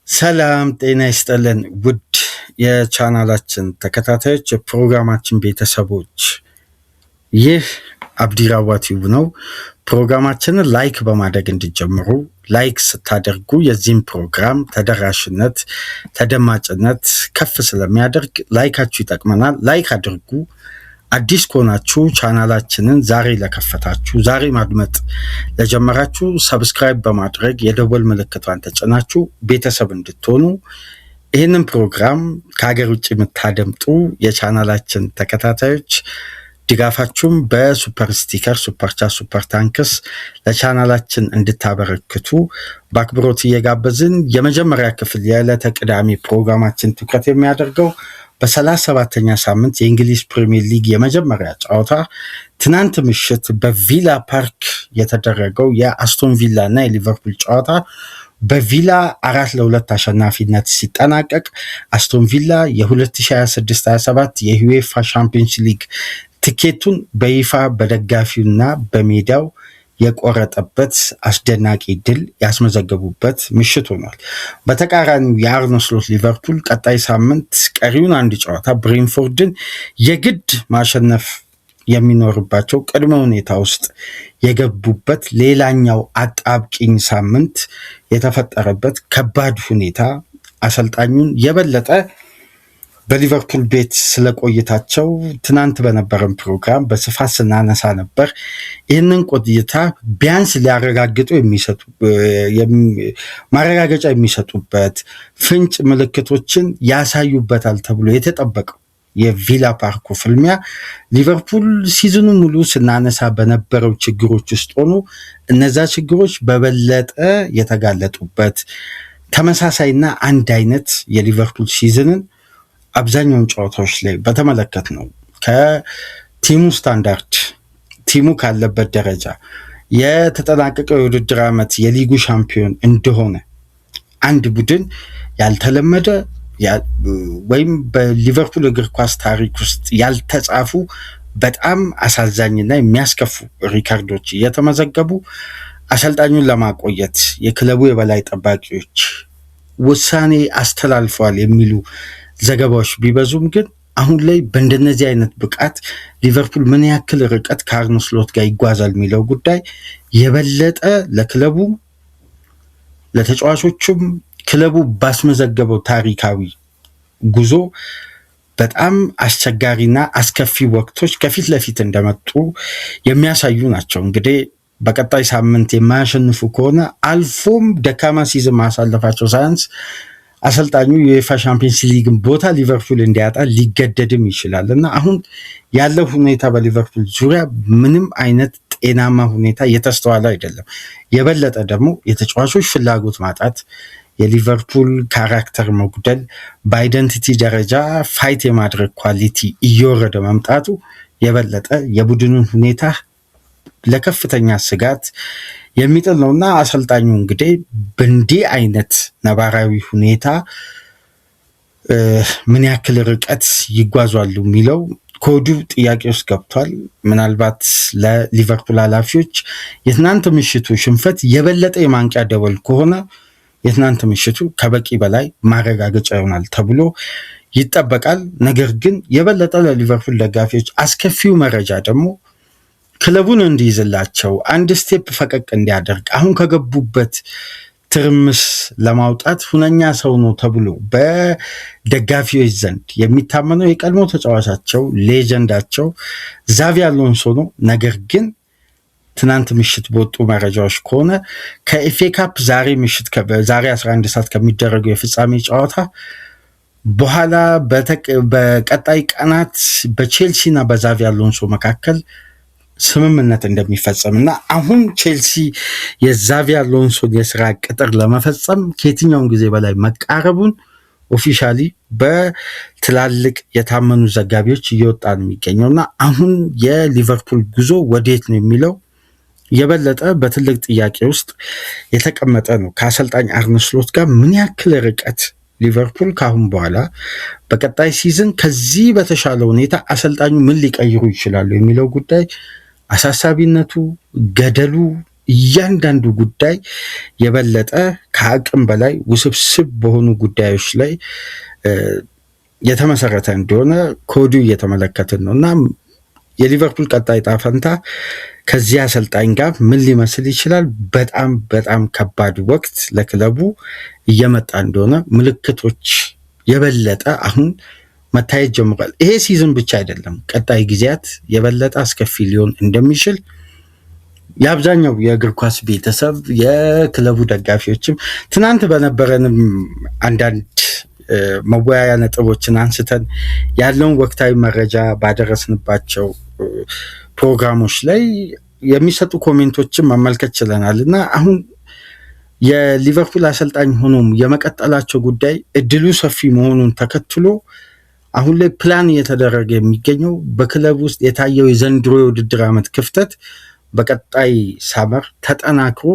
ሰላም ጤና ይስጥልን ውድ የቻናላችን ተከታታዮች የፕሮግራማችን ቤተሰቦች፣ ይህ አብዲራዋ ቲዩብ ነው። ፕሮግራማችንን ላይክ በማድረግ እንዲጀምሩ፣ ላይክ ስታደርጉ የዚህም ፕሮግራም ተደራሽነት ተደማጭነት ከፍ ስለሚያደርግ ላይካችሁ ይጠቅመናል። ላይክ አድርጉ። አዲስ ከሆናችሁ ቻናላችንን ዛሬ ለከፈታችሁ፣ ዛሬ ማድመጥ ለጀመራችሁ ሰብስክራይብ በማድረግ የደወል ምልክቷን ተጭናችሁ ቤተሰብ እንድትሆኑ፣ ይህንን ፕሮግራም ከሀገር ውጭ የምታደምጡ የቻናላችን ተከታታዮች ድጋፋችሁም በሱፐር ስቲከር፣ ሱፐር ቻት፣ ሱፐር ታንክስ ለቻናላችን እንድታበረክቱ በአክብሮት እየጋበዝን የመጀመሪያ ክፍል የዕለተ ቅዳሜ ፕሮግራማችን ትኩረት የሚያደርገው በ37ኛ ሳምንት የእንግሊዝ ፕሪሚየር ሊግ የመጀመሪያ ጨዋታ ትናንት ምሽት በቪላ ፓርክ የተደረገው የአስቶን ቪላ እና የሊቨርፑል ጨዋታ በቪላ 4-2 አሸናፊነት ሲጠናቀቅ አስቶን ቪላ የ2026/27 የዩኤፋ ሻምፒዮንስ ሊግ ትኬቱን በይፋ በደጋፊውና በሜዳው የቆረጠበት አስደናቂ ድል ያስመዘገቡበት ምሽት ሆኗል። በተቃራኒው የአርነ ስሎት ሊቨርፑል ቀጣይ ሳምንት ቀሪውን አንድ ጨዋታ ብሬንፎርድን የግድ ማሸነፍ የሚኖርባቸው ቅድመ ሁኔታ ውስጥ የገቡበት ሌላኛው አጣብቂኝ ሳምንት የተፈጠረበት ከባድ ሁኔታ አሰልጣኙን የበለጠ በሊቨርፑል ቤት ስለቆይታቸው ትናንት በነበረን ፕሮግራም በስፋት ስናነሳ ነበር። ይህንን ቆይታ ቢያንስ ሊያረጋግጡ ማረጋገጫ የሚሰጡበት ፍንጭ ምልክቶችን ያሳዩበታል ተብሎ የተጠበቀው የቪላ ፓርኩ ፍልሚያ ሊቨርፑል ሲዝኑ ሙሉ ስናነሳ በነበረው ችግሮች ውስጥ ሆኖ እነዛ ችግሮች በበለጠ የተጋለጡበት ተመሳሳይና አንድ አይነት የሊቨርፑል ሲዝንን አብዛኛውን ጨዋታዎች ላይ በተመለከት ነው። ከቲሙ ስታንዳርድ ቲሙ ካለበት ደረጃ የተጠናቀቀው የውድድር ዓመት የሊጉ ሻምፒዮን እንደሆነ አንድ ቡድን ያልተለመደ ወይም በሊቨርፑል እግር ኳስ ታሪክ ውስጥ ያልተጻፉ በጣም አሳዛኝና የሚያስከፉ ሪካርዶች እየተመዘገቡ አሰልጣኙን ለማቆየት የክለቡ የበላይ ጠባቂዎች ውሳኔ አስተላልፈዋል የሚሉ ዘገባዎች ቢበዙም ግን አሁን ላይ በእንደነዚህ አይነት ብቃት ሊቨርፑል ምን ያክል ርቀት ከአርነ ስሎት ጋር ይጓዛል የሚለው ጉዳይ የበለጠ ለክለቡ ለተጫዋቾቹም ክለቡ ባስመዘገበው ታሪካዊ ጉዞ በጣም አስቸጋሪና አስከፊ ወቅቶች ከፊት ለፊት እንደመጡ የሚያሳዩ ናቸው። እንግዲህ በቀጣይ ሳምንት የማያሸንፉ ከሆነ አልፎም ደካማ ሲዝን ማሳለፋቸው ሳያንስ አሰልጣኙ የዩኤፋ ሻምፒዮንስ ሊግን ቦታ ሊቨርፑል እንዲያጣ ሊገደድም ይችላል እና አሁን ያለው ሁኔታ በሊቨርፑል ዙሪያ ምንም አይነት ጤናማ ሁኔታ እየተስተዋለ አይደለም። የበለጠ ደግሞ የተጫዋቾች ፍላጎት ማጣት፣ የሊቨርፑል ካራክተር መጉደል፣ በአይደንቲቲ ደረጃ ፋይት የማድረግ ኳሊቲ እየወረደ መምጣቱ የበለጠ የቡድኑን ሁኔታ ለከፍተኛ ስጋት የሚጥል ነውና አሰልጣኙ እንግዲህ በእንዲህ አይነት ነባራዊ ሁኔታ ምን ያክል ርቀት ይጓዛሉ የሚለው ከወዲሁ ጥያቄ ውስጥ ገብቷል። ምናልባት ለሊቨርፑል ኃላፊዎች የትናንት ምሽቱ ሽንፈት የበለጠ የማንቂያ ደወል ከሆነ የትናንት ምሽቱ ከበቂ በላይ ማረጋገጫ ይሆናል ተብሎ ይጠበቃል። ነገር ግን የበለጠ ለሊቨርፑል ደጋፊዎች አስከፊው መረጃ ደግሞ ክለቡን እንዲይዝላቸው አንድ ስቴፕ ፈቀቅ እንዲያደርግ አሁን ከገቡበት ትርምስ ለማውጣት ሁነኛ ሰው ነው ተብሎ በደጋፊዎች ዘንድ የሚታመነው የቀድሞ ተጫዋቻቸው ሌጀንዳቸው ዛቪ አሎንሶ ነው። ነገር ግን ትናንት ምሽት በወጡ መረጃዎች ከሆነ ከኤፍኤ ካፕ ዛሬ 11 ሰዓት ከሚደረገው የፍጻሜ ጨዋታ በኋላ በቀጣይ ቀናት በቼልሲና በዛቪ አሎንሶ መካከል ስምምነት እንደሚፈጸም እና አሁን ቼልሲ የዛቪ አሎንሶን የስራ ቅጥር ለመፈጸም ከየትኛውም ጊዜ በላይ መቃረቡን ኦፊሻሊ በትላልቅ የታመኑ ዘጋቢዎች እየወጣ ነው የሚገኘው እና አሁን የሊቨርፑል ጉዞ ወዴት ነው የሚለው የበለጠ በትልቅ ጥያቄ ውስጥ የተቀመጠ ነው። ከአሰልጣኝ አርነ ስሎት ጋር ምን ያክል ርቀት ሊቨርፑል ካሁን በኋላ በቀጣይ ሲዝን ከዚህ በተሻለ ሁኔታ አሰልጣኙ ምን ሊቀይሩ ይችላሉ የሚለው ጉዳይ አሳሳቢነቱ ገደሉ እያንዳንዱ ጉዳይ የበለጠ ከአቅም በላይ ውስብስብ በሆኑ ጉዳዮች ላይ የተመሰረተ እንደሆነ ከወዲሁ እየተመለከትን ነው እና የሊቨርፑል ቀጣይ ዕጣ ፈንታ ከዚህ አሰልጣኝ ጋር ምን ሊመስል ይችላል? በጣም በጣም ከባድ ወቅት ለክለቡ እየመጣ እንደሆነ ምልክቶች የበለጠ አሁን መታየት ጀምሯል። ይሄ ሲዝን ብቻ አይደለም፣ ቀጣይ ጊዜያት የበለጠ አስከፊ ሊሆን እንደሚችል የአብዛኛው የእግር ኳስ ቤተሰብ የክለቡ ደጋፊዎችም ትናንት በነበረንም አንዳንድ መወያያ ነጥቦችን አንስተን ያለውን ወቅታዊ መረጃ ባደረስንባቸው ፕሮግራሞች ላይ የሚሰጡ ኮሜንቶችን መመልከት ችለናል እና አሁን የሊቨርፑል አሰልጣኝ ሆኖም የመቀጠላቸው ጉዳይ እድሉ ሰፊ መሆኑን ተከትሎ አሁን ላይ ፕላን እየተደረገ የሚገኘው በክለብ ውስጥ የታየው የዘንድሮ የውድድር ዓመት ክፍተት በቀጣይ ሳመር ተጠናክሮ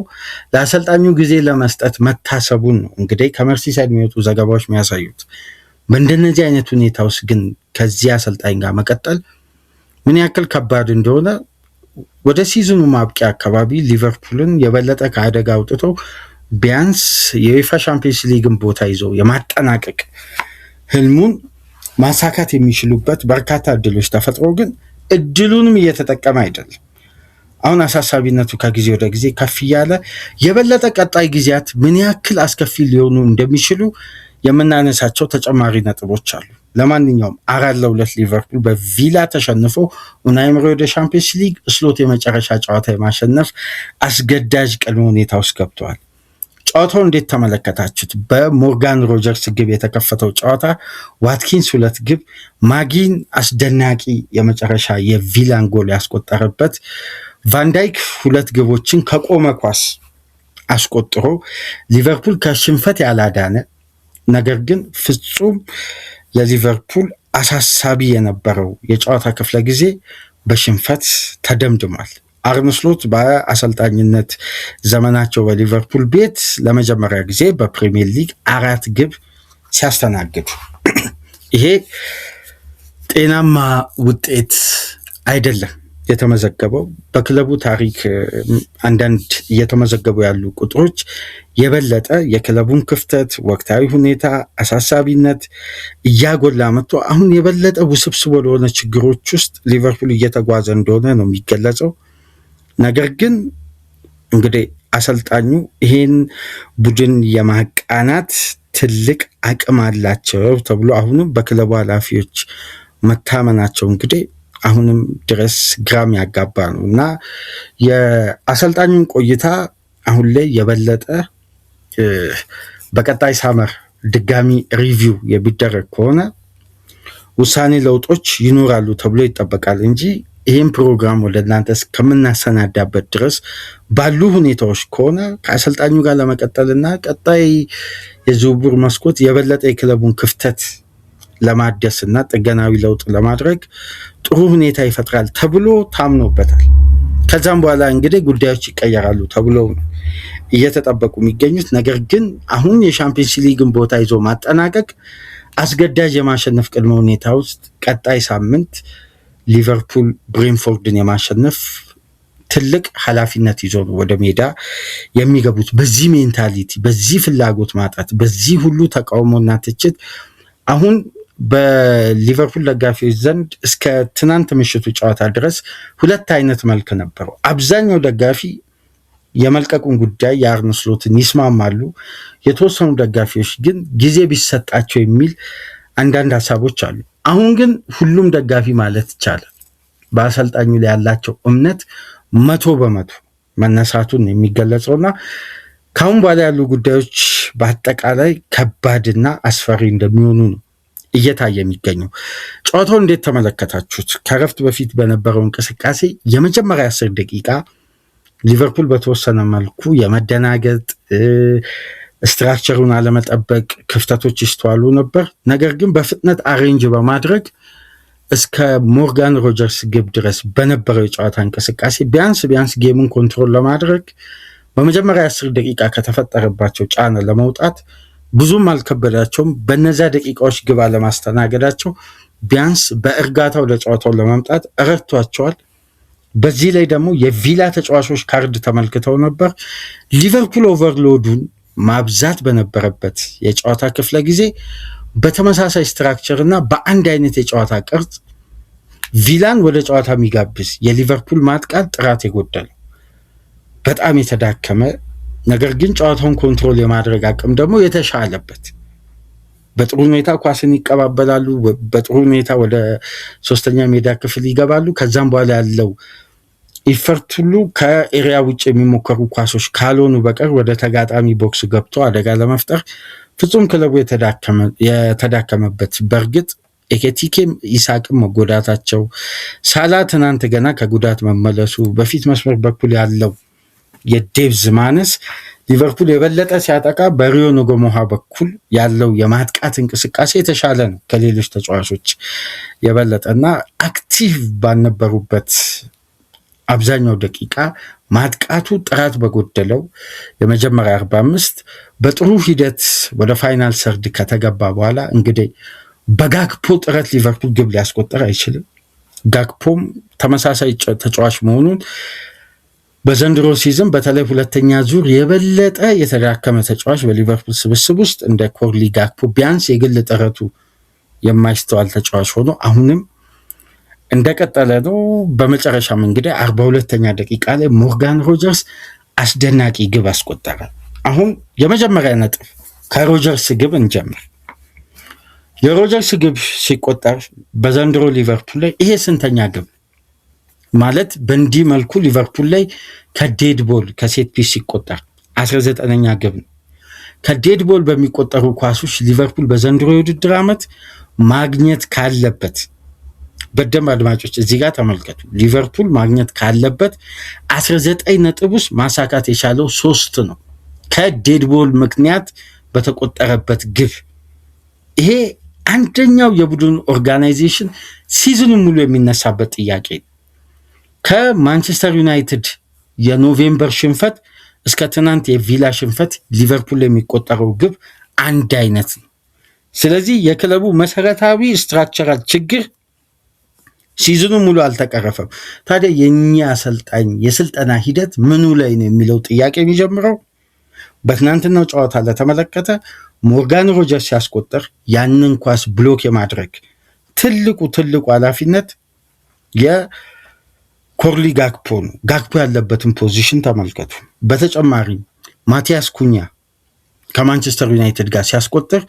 ለአሰልጣኙ ጊዜ ለመስጠት መታሰቡን ነው እንግዲህ ከመርሲሳይድ የሚወጡ ዘገባዎች የሚያሳዩት። በእንደነዚህ አይነት ሁኔታ ውስጥ ግን ከዚህ አሰልጣኝ ጋር መቀጠል ምን ያክል ከባድ እንደሆነ ወደ ሲዝኑ ማብቂያ አካባቢ ሊቨርፑልን የበለጠ ከአደጋ አውጥተው ቢያንስ የዩኤፋ ቻምፒየንስ ሊግን ቦታ ይዘው የማጠናቀቅ ህልሙን ማሳካት የሚችሉበት በርካታ እድሎች ተፈጥሮ ግን እድሉንም እየተጠቀመ አይደለም። አሁን አሳሳቢነቱ ከጊዜ ወደ ጊዜ ከፍ እያለ የበለጠ ቀጣይ ጊዜያት ምን ያክል አስከፊ ሊሆኑ እንደሚችሉ የምናነሳቸው ተጨማሪ ነጥቦች አሉ። ለማንኛውም 4-2 ሊቨርፑል በቪላ ተሸንፎ ኡናይ ኤመሪ ወደ ቻምፒየንስ ሊግ ስሎት የመጨረሻ ጨዋታ የማሸነፍ አስገዳጅ ቅድመ ሁኔታ ውስጥ ገብተዋል። ጨዋታው እንዴት ተመለከታችሁት? በሞርጋን ሮጀርስ ግብ የተከፈተው ጨዋታ ዋትኪንስ 2 ግብ፣ ማጊን አስደናቂ የመጨረሻ የቪላን ጎል ያስቆጠረበት፣ ቫንዳይክ 2 ግቦችን ከቆመ ኳስ አስቆጥሮ ሊቨርፑል ከሽንፈት ያላዳነ ነገር ግን ፍጹም ለሊቨርፑል አሳሳቢ የነበረው የጨዋታ ክፍለ ጊዜ በሽንፈት ተደምድሟል። አርነ ስሎት በአሰልጣኝነት ዘመናቸው በሊቨርፑል ቤት ለመጀመሪያ ጊዜ በፕሪሚየር ሊግ 4 ግብ ሲያስተናግዱ ይሄ ጤናማ ውጤት አይደለም የተመዘገበው። በክለቡ ታሪክ አንዳንድ እየተመዘገቡ ያሉ ቁጥሮች የበለጠ የክለቡን ክፍተት፣ ወቅታዊ ሁኔታ፣ አሳሳቢነት እያጎላ መጥቶ አሁን የበለጠ ውስብስብ ወደሆነ ችግሮች ውስጥ ሊቨርፑል እየተጓዘ እንደሆነ ነው የሚገለጸው። ነገር ግን እንግዲህ አሰልጣኙ ይሄን ቡድን የማቃናት ትልቅ አቅም አላቸው ተብሎ አሁንም በክለቡ ኃላፊዎች መታመናቸው እንግዲህ አሁንም ድረስ ግራም ያጋባ ነው እና የአሰልጣኙን ቆይታ አሁን ላይ የበለጠ በቀጣይ ሳመር ድጋሚ ሪቪው የሚደረግ ከሆነ ውሳኔ ለውጦች ይኖራሉ ተብሎ ይጠበቃል እንጂ ይህን ፕሮግራም ወደ እናንተ እስከምናሰናዳበት ድረስ ባሉ ሁኔታዎች ከሆነ ከአሰልጣኙ ጋር ለመቀጠልና ቀጣይ የዝውውር መስኮት የበለጠ የክለቡን ክፍተት ለማደስና ጥገናዊ ለውጥ ለማድረግ ጥሩ ሁኔታ ይፈጥራል ተብሎ ታምኖበታል። ከዛም በኋላ እንግዲህ ጉዳዮች ይቀየራሉ ተብሎ እየተጠበቁ የሚገኙት ነገር ግን አሁን የቻምፒየንስ ሊግን ቦታ ይዞ ማጠናቀቅ አስገዳጅ የማሸነፍ ቅድመ ሁኔታ ውስጥ ቀጣይ ሳምንት ሊቨርፑል ብሬንፎርድን የማሸነፍ ትልቅ ኃላፊነት ይዞ ነው ወደ ሜዳ የሚገቡት። በዚህ ሜንታሊቲ፣ በዚህ ፍላጎት ማጣት፣ በዚህ ሁሉ ተቃውሞና ትችት አሁን በሊቨርፑል ደጋፊዎች ዘንድ እስከ ትናንት ምሽቱ ጨዋታ ድረስ 2 አይነት መልክ ነበረው። አብዛኛው ደጋፊ የመልቀቁን ጉዳይ የአርነ ስሎትን ይስማማሉ። የተወሰኑ ደጋፊዎች ግን ጊዜ ቢሰጣቸው የሚል አንዳንድ ሀሳቦች አሉ። አሁን ግን ሁሉም ደጋፊ ማለት ይቻላል በአሰልጣኙ ላይ ያላቸው እምነት 100% መነሳቱን የሚገለጸውና ካሁን በኋላ ያሉ ጉዳዮች በአጠቃላይ ከባድና አስፈሪ እንደሚሆኑ ነው እየታየ የሚገኘው። ጨዋታው እንዴት ተመለከታችሁት? ከረፍት በፊት በነበረው እንቅስቃሴ የመጀመሪያ 10 ደቂቃ ሊቨርፑል በተወሰነ መልኩ የመደናገጥ ስትራክቸሩን አለመጠበቅ ክፍተቶች ይስተዋሉ ነበር። ነገር ግን በፍጥነት አሬንጅ በማድረግ እስከ ሞርጋን ሮጀርስ ግብ ድረስ በነበረው የጨዋታ እንቅስቃሴ ቢያንስ ጌሙን ኮንትሮል ለማድረግ በመጀመሪያ 10 ደቂቃ ከተፈጠረባቸው ጫና ለመውጣት ብዙም አልከበዳቸውም። በነዛ ደቂቃዎች ግብ አለማስተናገዳቸው ቢያንስ በእርጋታ ወደ ጨዋታው ለመምጣት ረድቷቸዋል። በዚህ ላይ ደግሞ የቪላ ተጫዋቾች ካርድ ተመልክተው ነበር። ሊቨርፑል ኦቨርሎዱን ማብዛት በነበረበት የጨዋታ ክፍለ ጊዜ በተመሳሳይ ስትራክቸር እና በአንድ አይነት የጨዋታ ቅርጽ ቪላን ወደ ጨዋታ የሚጋብዝ የሊቨርፑል ማጥቃት ጥራት የጎደለው በጣም የተዳከመ ነገር ግን ጨዋታውን ኮንትሮል የማድረግ አቅም ደግሞ የተሻለበት በጥሩ ሁኔታ ኳስን ይቀባበላሉ፣ በጥሩ ሁኔታ ወደ ሶስተኛ ሜዳ ክፍል ይገባሉ። ከዛም በኋላ ያለው ኢፈርት ሁሉ ከኤሪያ ውጭ የሚሞከሩ ኳሶች ካልሆኑ በቀር ወደ ተጋጣሚ ቦክስ ገብቶ አደጋ ለመፍጠር ፍጹም ክለቡ የተዳከመበት። በእርግጥ ኤኬቲኬም ኢሳቅም መጎዳታቸው፣ ሳላ ትናንት ገና ከጉዳት መመለሱ፣ በፊት መስመር በኩል ያለው የዴብዝ ማነስ ሊቨርፑል የበለጠ ሲያጠቃ በሪዮ ኖጎሞሃ በኩል ያለው የማጥቃት እንቅስቃሴ የተሻለ ነው ከሌሎች ተጫዋቾች የበለጠ እና አክቲቭ ባልነበሩበት አብዛኛው ደቂቃ ማጥቃቱ ጥራት በጎደለው የመጀመሪያ 45 በጥሩ ሂደት ወደ ፋይናል ሰርድ ከተገባ በኋላ እንግዲህ በጋክፖ ጥረት ሊቨርፑል ግብ ሊያስቆጠር አይችልም። ጋክፖም ተመሳሳይ ተጫዋች መሆኑን በዘንድሮ ሲዝን በተለይ ሁለተኛ ዙር የበለጠ የተዳከመ ተጫዋች በሊቨርፑል ስብስብ ውስጥ እንደ ኮርሊ ጋክፖ ቢያንስ የግል ጥረቱ የማይስተዋል ተጫዋች ሆኖ አሁንም እንደቀጠለ ነው። በመጨረሻም እንግዲህ 42ኛ ደቂቃ ላይ ሞርጋን ሮጀርስ አስደናቂ ግብ አስቆጠረ። አሁን የመጀመሪያ ነጥብ ከሮጀርስ ግብ እንጀምር። የሮጀርስ ግብ ሲቆጠር በዘንድሮ ሊቨርፑል ላይ ይሄ ስንተኛ ግብ ማለት በእንዲህ መልኩ ሊቨርፑል ላይ ከዴድ ቦል ከሴት ፒስ ሲቆጠር 19ኛ ግብ ነው። ከዴድ ቦል በሚቆጠሩ ኳሶች ሊቨርፑል በዘንድሮ የውድድር ዓመት ማግኘት ካለበት በደንብ አድማጮች እዚህ ጋር ተመልከቱ። ሊቨርፑል ማግኘት ካለበት 19 ነጥብ ውስጥ ማሳካት የቻለው 3 ነው ከዴድ ቦል ምክንያት በተቆጠረበት ግብ። ይሄ አንደኛው የቡድን ኦርጋናይዜሽን ሲዝኑን ሙሉ የሚነሳበት ጥያቄ ነው። ከማንቸስተር ዩናይትድ የኖቬምበር ሽንፈት እስከ ትናንት የቪላ ሽንፈት ሊቨርፑል የሚቆጠረው ግብ አንድ አይነት ነው። ስለዚህ የክለቡ መሰረታዊ ስትራክቸራል ችግር ሲዝኑ ሙሉ አልተቀረፈም። ታዲያ የኛ አሰልጣኝ የስልጠና ሂደት ምኑ ላይ ነው የሚለው ጥያቄ የሚጀምረው በትናንትናው ጨዋታ ለተመለከተ ሞርጋን ሮጀርስ ሲያስቆጠር ያንን ኳስ ብሎክ የማድረግ ትልቁ ኃላፊነት የኮርሊ ጋክፖ ነው። ጋክፖ ያለበትን ፖዚሽን ተመልከቱ። በተጨማሪ ማቲያስ ኩኛ ከማንቸስተር ዩናይትድ ጋር ሲያስቆጥር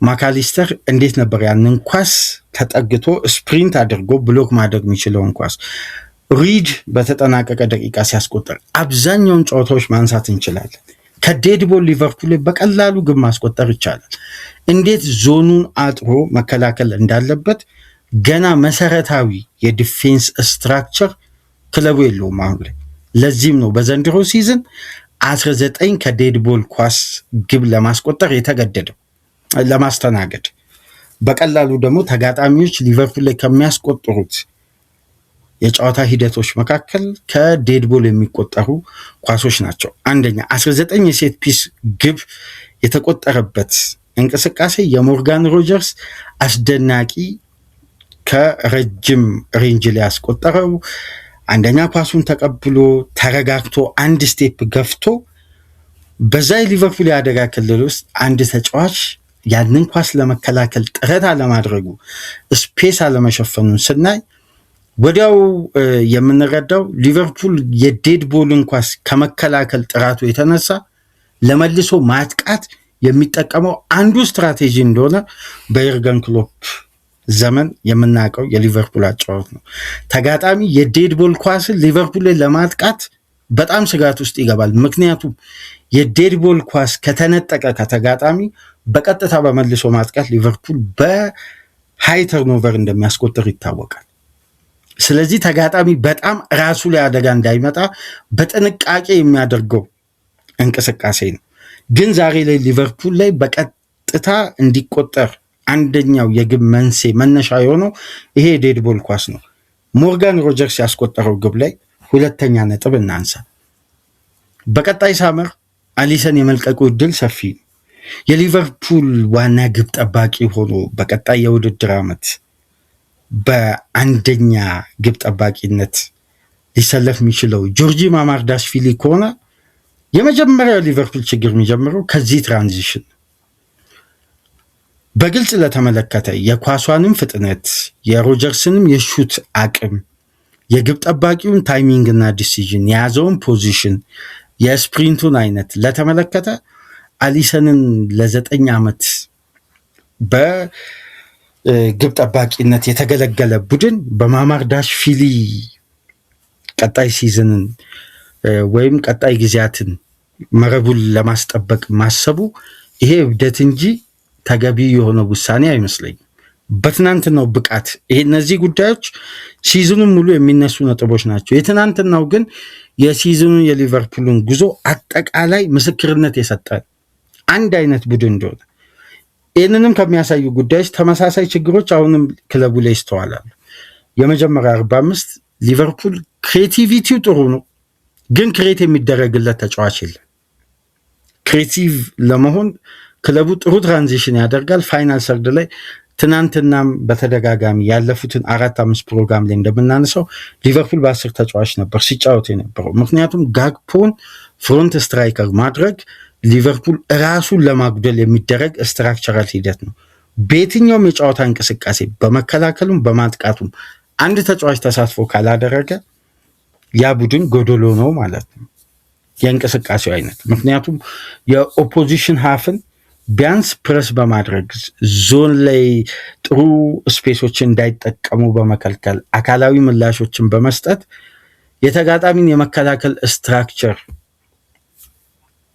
ማካሊስተር እንዴት ነበር ያንን ኳስ ተጠግቶ ስፕሪንት አድርጎ ብሎክ ማድረግ የሚችለውን ኳስ ሪድ በተጠናቀቀ ደቂቃ ሲያስቆጥር አብዛኛውን ጨዋታዎች ማንሳት እንችላለን። ከዴድቦል ሊቨርፑል በቀላሉ ግብ ማስቆጠር ይቻላል። እንዴት ዞኑን አጥሮ መከላከል እንዳለበት ገና መሰረታዊ የዲፌንስ ስትራክቸር ክለቡ የለውም አሁን ላይ። ለዚህም ነው በዘንድሮ ሲዝን 19 ከዴድቦል ኳስ ግብ ለማስቆጠር የተገደደው ለማስተናገድ። በቀላሉ ደግሞ ተጋጣሚዎች ሊቨርፑል ላይ ከሚያስቆጥሩት የጨዋታ ሂደቶች መካከል ከዴድቦል የሚቆጠሩ ኳሶች ናቸው። አንደኛ 19 የሴት ፒስ ግብ የተቆጠረበት እንቅስቃሴ የሞርጋን ሮጀርስ አስደናቂ ከረጅም ሬንጅ ላይ ያስቆጠረው አንደኛ ኳሱን ተቀብሎ ተረጋግቶ አንድ ስቴፕ ገፍቶ በዛ የሊቨርፑል የአደጋ ክልል ውስጥ አንድ ተጫዋች ያንን ኳስ ለመከላከል ጥረት አለማድረጉ ስፔስ አለመሸፈኑን ስናይ ወዲያው የምንረዳው ሊቨርፑል የዴድቦልን ኳስ ከመከላከል ጥራቱ የተነሳ ለመልሶ ማጥቃት የሚጠቀመው አንዱ ስትራቴጂ እንደሆነ በዩርገን ክሎፕ ዘመን የምናውቀው የሊቨርፑል አጫዋት ነው። ተጋጣሚ የዴድቦል ኳስን ሊቨርፑል ላይ ለማጥቃት በጣም ስጋት ውስጥ ይገባል። ምክንያቱም የዴድቦል ኳስ ከተነጠቀ ከተጋጣሚ በቀጥታ በመልሶ ማጥቃት ሊቨርፑል በሃይ ተርኖቨር እንደሚያስቆጥር ይታወቃል። ስለዚህ ተጋጣሚ በጣም ራሱ ላይ አደጋ እንዳይመጣ በጥንቃቄ የሚያደርገው እንቅስቃሴ ነው። ግን ዛሬ ላይ ሊቨርፑል ላይ በቀጥታ እንዲቆጠር አንደኛው የግብ መነሻ የሆነው ይሄ የዴድቦል ኳስ ነው። ሞርጋን ሮጀርስ ያስቆጠረው ግብ ላይ ሁለተኛ ነጥብ እናንሳ። በቀጣይ ሳመር አሊሰን የመልቀቁ እድል ሰፊ ነው። የሊቨርፑል ዋና ግብ ጠባቂ ሆኖ በቀጣይ የውድድር ዓመት በአንደኛ ግብ ጠባቂነት ሊሰለፍ የሚችለው ጆርጂ ማማርዳሽቪሊ ከሆነ የመጀመሪያው ሊቨርፑል ችግር የሚጀምረው ከዚህ ትራንዚሽን በግልጽ ለተመለከተ የኳሷንም ፍጥነት የሮጀርስንም የሹት አቅም የግብ ጠባቂውን ታይሚንግ እና ዲሲዥን የያዘውን ፖዚሽን የስፕሪንቱን አይነት ለተመለከተ አሊሰንን ለ9 ዓመት በግብ ጠባቂነት የተገለገለ ቡድን በማማርዳሽቪሊ ቀጣይ ሲዝንን ወይም ቀጣይ ጊዜያትን መረቡን ለማስጠበቅ ማሰቡ ይሄ እብደት እንጂ ተገቢ የሆነ ውሳኔ አይመስለኝም። በትናንትናው ብቃት እነዚህ ጉዳዮች ሲዝኑን ሙሉ የሚነሱ ነጥቦች ናቸው። የትናንትናው ግን የሲዝኑን የሊቨርፑልን ጉዞ አጠቃላይ ምስክርነት የሰጠ አንድ አይነት ቡድን እንደሆነ ይህንንም ከሚያሳዩ ጉዳዮች ተመሳሳይ ችግሮች አሁንም ክለቡ ላይ ይስተዋላሉ። የመጀመሪያ 45 ሊቨርፑል ክሬቲቪቲው ጥሩ ነው፣ ግን ክሬት የሚደረግለት ተጫዋች የለም። ክሬቲቭ ለመሆን ክለቡ ጥሩ ትራንዚሽን ያደርጋል። ፋይናል ሰርድ ላይ ትናንትናም በተደጋጋሚ ያለፉትን 4-5 ፕሮግራም ላይ እንደምናነሳው ሊቨርፑል በ10 ተጫዋች ነበር ሲጫወት የነበረው። ምክንያቱም ጋክፖን ፍሮንት ስትራይከር ማድረግ ሊቨርፑል ራሱን ለማጉደል የሚደረግ ስትራክቸራል ሂደት ነው። በየትኛውም የጨዋታ እንቅስቃሴ በመከላከሉም በማጥቃቱም አንድ ተጫዋች ተሳትፎ ካላደረገ ያ ቡድን ጎዶሎ ነው ማለት ነው የእንቅስቃሴው አይነት። ምክንያቱም የኦፖዚሽን ሃፍን ቢያንስ ፕረስ በማድረግ ዞን ላይ ጥሩ ስፔሶችን እንዳይጠቀሙ በመከልከል አካላዊ ምላሾችን በመስጠት የተጋጣሚን የመከላከል ስትራክቸር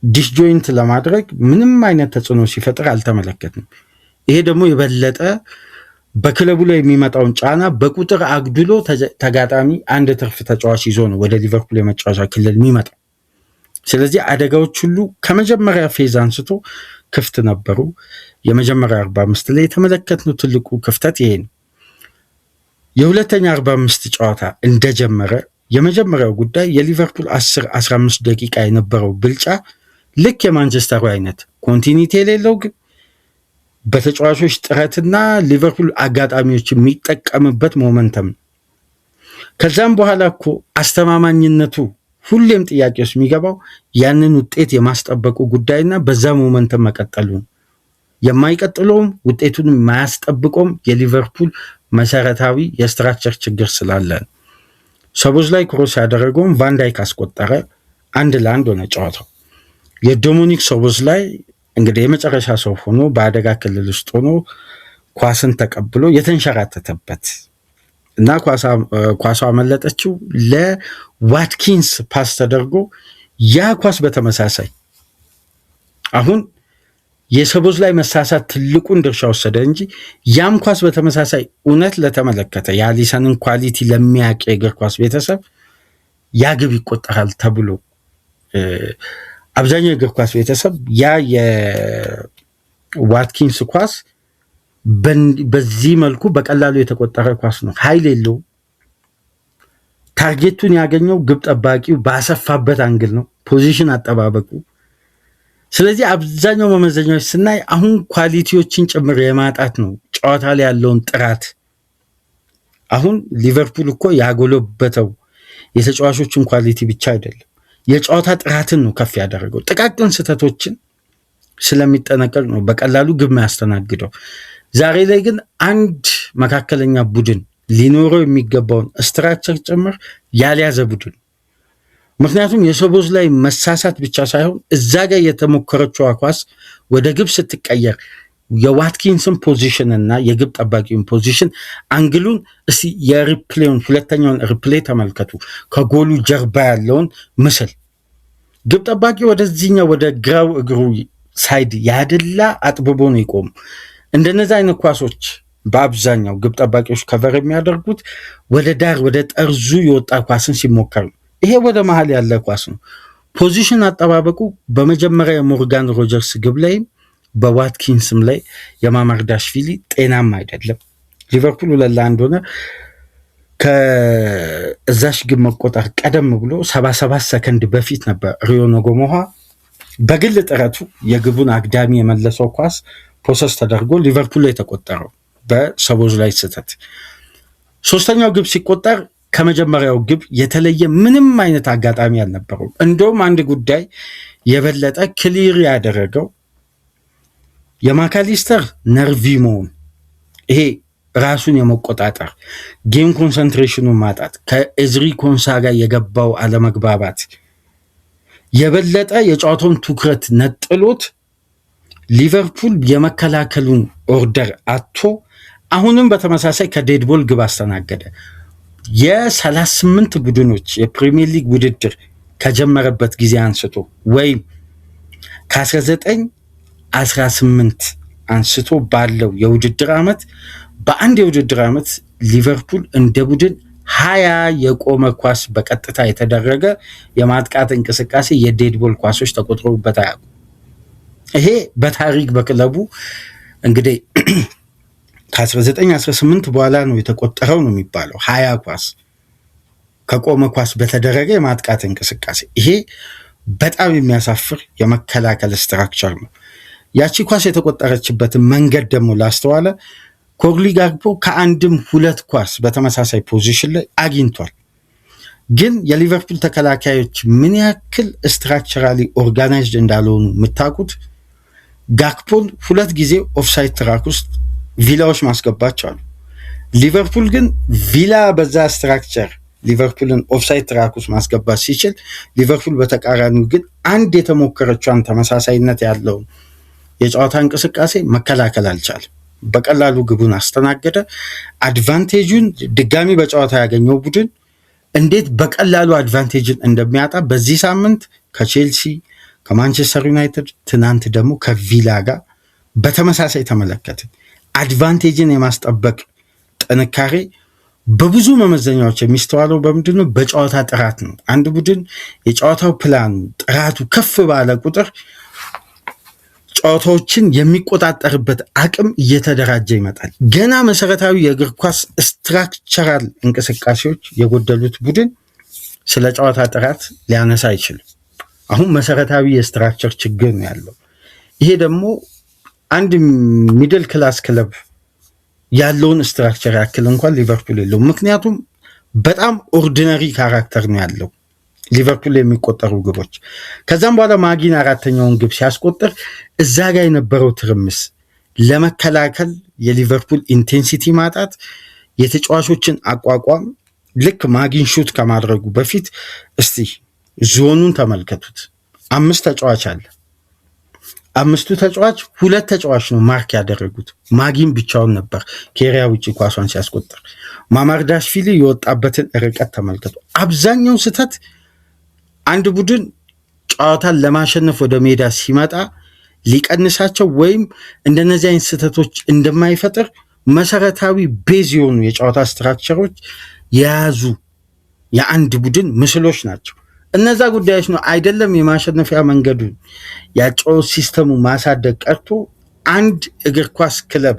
ዲስጆይንት ለማድረግ ምንም አይነት ተጽዕኖ ሲፈጥር አልተመለከትንም። ይሄ ደግሞ የበለጠ በክለቡ ላይ የሚመጣውን ጫና በቁጥር አግድሎ ተጋጣሚ አንድ ትርፍ ተጫዋች ይዞ ነው ወደ ሊቨርፑል የመጫወቻ ክልል የሚመጣው። ስለዚህ አደጋዎች ሁሉ ከመጀመሪያ ፌዝ አንስቶ ክፍት ነበሩ። የመጀመሪያ 45 ላይ የተመለከትነው ትልቁ ክፍተት ይሄ ነው። የሁለተኛ 45 ጨዋታ እንደጀመረ የመጀመሪያው ጉዳይ የሊቨርፑል 10-15 ደቂቃ የነበረው ብልጫ ልክ የማንቸስተሩ አይነት ኮንቲኒቲ የሌለው ግን በተጫዋቾች ጥረትና ሊቨርፑል አጋጣሚዎች የሚጠቀምበት ሞመንተም ነው። ከዛም በኋላ እኮ አስተማማኝነቱ ሁሌም ጥያቄ ውስጥ የሚገባው ያንን ውጤት የማስጠበቁ ጉዳይና በዛ ሞመንተም መቀጠሉ ነው። የማይቀጥለውም ውጤቱን የማያስጠብቀውም የሊቨርፑል መሰረታዊ የስትራክቸር ችግር ስላለ ነው። ሰቦዝ ላይ ክሮስ ያደረገውን ቫንዳይክ አስቆጠረ። 1-1 ሆነ ጨዋታው። የዶሚኒክ ሰቦዝ ላይ እንግዲህ የመጨረሻ ሰው ሆኖ በአደጋ ክልል ውስጥ ሆኖ ኳስን ተቀብሎ የተንሸራተተበት እና ኳሷ አመለጠችው። ለዋትኪንስ ፓስ ተደርጎ ያ ኳስ በተመሳሳይ አሁን የሰቦዝ ላይ መሳሳት ትልቁን ድርሻ ወሰደ እንጂ ያም ኳስ በተመሳሳይ እውነት ለተመለከተ የአሊሰንን ኳሊቲ ለሚያውቅ የእግር ኳስ ቤተሰብ ያ ግብ ይቆጠራል ተብሎ አብዛኛው የእግር ኳስ ቤተሰብ ያ የዋትኪንስ ኳስ በዚህ መልኩ በቀላሉ የተቆጠረ ኳስ ነው። ኃይል የለውም። ታርጌቱን ያገኘው ግብ ጠባቂው ባሰፋበት አንግል ነው፣ ፖዚሽን አጠባበቁ። ስለዚህ አብዛኛው መመዘኛዎች ስናይ አሁን ኳሊቲዎችን ጭምር የማጣት ነው፣ ጨዋታ ላይ ያለውን ጥራት። አሁን ሊቨርፑል እኮ ያጎለበተው የተጫዋቾችን ኳሊቲ ብቻ አይደለም፣ የጨዋታ ጥራትን ነው ከፍ ያደረገው። ጥቃቅን ስህተቶችን ስለሚጠነቀቅ ነው በቀላሉ ግብ ያስተናግደው። ዛሬ ላይ ግን አንድ መካከለኛ ቡድን ሊኖረው የሚገባውን ስትራክቸር ጭምር ያልያዘ ቡድን። ምክንያቱም የሰቦዝ ላይ መሳሳት ብቻ ሳይሆን እዛ ጋር የተሞከረችው ኳስ ወደ ግብ ስትቀየር የዋትኪንስን ፖዚሽን እና የግብ ጠባቂውን ፖዚሽን አንግሉን እስቲ የሪፕሌውን ሁለተኛውን ሪፕሌይ ተመልከቱ። ከጎሉ ጀርባ ያለውን ምስል ግብ ጠባቂ ወደዚህኛው ወደ ግራው እግሩ ሳይድ ያደላ አጥብቦ ነው ይቆሙ። እንደነዚህ አይነት ኳሶች በአብዛኛው ግብ ጠባቂዎች ከቨር የሚያደርጉት ወደ ዳር ወደ ጠርዙ የወጣ ኳስን ሲሞከር ነው። ይሄ ወደ መሀል ያለ ኳስ ነው። ፖዚሽን አጠባበቁ በመጀመሪያ የሞርጋን ሮጀርስ ግብ ላይም በዋትኪንስም ላይ የማማርዳሽቪሊ ጤናማ አይደለም። ሊቨርፑል 2-1 ሆነ። ከእዛሽ ግብ መቆጠር ቀደም ብሎ 77 ሰከንድ በፊት ነበር ሪዮ ኖጎሞሃ በግል ጥረቱ የግቡን አግዳሚ የመለሰው ኳስ ፕሮሰስ ተደርጎ ሊቨርፑል ላይ ተቆጠረው በሰቦዝ ላይ ስህተት። ሶስተኛው ግብ ሲቆጠር ከመጀመሪያው ግብ የተለየ ምንም አይነት አጋጣሚ አልነበረውም። እንደውም አንድ ጉዳይ የበለጠ ክሊር ያደረገው የማካሊስተር ነርቪ መሆን፣ ይሄ ራሱን የመቆጣጠር ጌም ኮንሰንትሬሽኑን ማጣት፣ ከኤዝሪ ኮንሳ ጋር የገባው አለመግባባት የበለጠ የጨዋታውን ትኩረት ነጥሎት ሊቨርፑል የመከላከሉን ኦርደር አጥቶ አሁንም በተመሳሳይ ከዴድቦል ግብ አስተናገደ። የ38 ቡድኖች የፕሪሚየር ሊግ ውድድር ከጀመረበት ጊዜ አንስቶ ወይም ከ1918 አንስቶ ባለው የውድድር ዓመት በአንድ የውድድር ዓመት ሊቨርፑል እንደ ቡድን 20 የቆመ ኳስ በቀጥታ የተደረገ የማጥቃት እንቅስቃሴ የዴድቦል ኳሶች ተቆጥረውበት አያውቁም። ይሄ በታሪክ በክለቡ እንግዲህ ከ1918 በኋላ ነው የተቆጠረው ነው የሚባለው 20 ኳስ ከቆመ ኳስ በተደረገ የማጥቃት እንቅስቃሴ። ይሄ በጣም የሚያሳፍር የመከላከል ስትራክቸር ነው። ያቺ ኳስ የተቆጠረችበትን መንገድ ደግሞ ላስተዋለ ኮግሊ ጋክፖ ከአንድም 2 ኳስ በተመሳሳይ ፖዚሽን ላይ አግኝቷል። ግን የሊቨርፑል ተከላካዮች ምን ያክል ስትራክቸራሊ ኦርጋናይዝድ እንዳልሆኑ የምታውቁት ጋክፖን 2 ጊዜ ኦፍሳይድ ትራክ ውስጥ ቪላዎች ማስገባቸዋል። ሊቨርፑል ግን ቪላ በዛ ስትራክቸር ሊቨርፑልን ኦፍሳይድ ትራክ ውስጥ ማስገባት ሲችል፣ ሊቨርፑል በተቃራኒው ግን አንድ የተሞከረቿን ተመሳሳይነት ያለውን የጨዋታ እንቅስቃሴ መከላከል አልቻለም። በቀላሉ ግቡን አስተናገደ። አድቫንቴጁን ድጋሚ በጨዋታ ያገኘው ቡድን እንዴት በቀላሉ አድቫንቴጅን እንደሚያጣ በዚህ ሳምንት ከቼልሲ፣ ከማንቸስተር ዩናይትድ፣ ትናንት ደግሞ ከቪላ ጋር በተመሳሳይ ተመለከትን። አድቫንቴጅን የማስጠበቅ ጥንካሬ በብዙ መመዘኛዎች የሚስተዋለው በምንድን ነው? በጨዋታ ጥራት ነው። አንድ ቡድን የጨዋታው ፕላኑ ጥራቱ ከፍ ባለ ቁጥር ጨዋታዎችን የሚቆጣጠርበት አቅም እየተደራጀ ይመጣል። ገና መሰረታዊ የእግር ኳስ ስትራክቸራል እንቅስቃሴዎች የጎደሉት ቡድን ስለ ጨዋታ ጥራት ሊያነሳ አይችልም። አሁን መሰረታዊ የስትራክቸር ችግር ነው ያለው። ይሄ ደግሞ አንድ ሚድል ክላስ ክለብ ያለውን ስትራክቸር ያክል እንኳን ሊቨርፑል የለውም። ምክንያቱም በጣም ኦርዲነሪ ካራክተር ነው ያለው ሊቨርፑል የሚቆጠሩ ግቦች። ከዛም በኋላ ማጊን 4ኛውን ግብ ሲያስቆጥር እዛ ጋር የነበረው ትርምስ፣ ለመከላከል የሊቨርፑል ኢንቴንሲቲ ማጣት፣ የተጫዋቾችን አቋቋም ልክ ማጊን ሹት ከማድረጉ በፊት እስቲ ዞኑን ተመልከቱት። 5 ተጫዋች አለ። 5ቱ ተጫዋች 2 ተጫዋች ነው ማርክ ያደረጉት። ማጊን ብቻውን ነበር ከኤሪያ ውጭ ኳሷን ሲያስቆጥር። ማማርዳሽቪሊ የወጣበትን ርቀት ተመልከቱ። አብዛኛው ስህተት አንድ ቡድን ጨዋታን ለማሸነፍ ወደ ሜዳ ሲመጣ ሊቀንሳቸው ወይም እንደነዚህ አይነት ስህተቶች እንደማይፈጥር መሰረታዊ ቤዝ የሆኑ የጨዋታ ስትራክቸሮች የያዙ የአንድ ቡድን ምስሎች ናቸው። እነዛ ጉዳዮች ነው አይደለም የማሸነፊያ መንገዱን ያጨዋወት ሲስተሙ ማሳደግ ቀርቶ አንድ እግር ኳስ ክለብ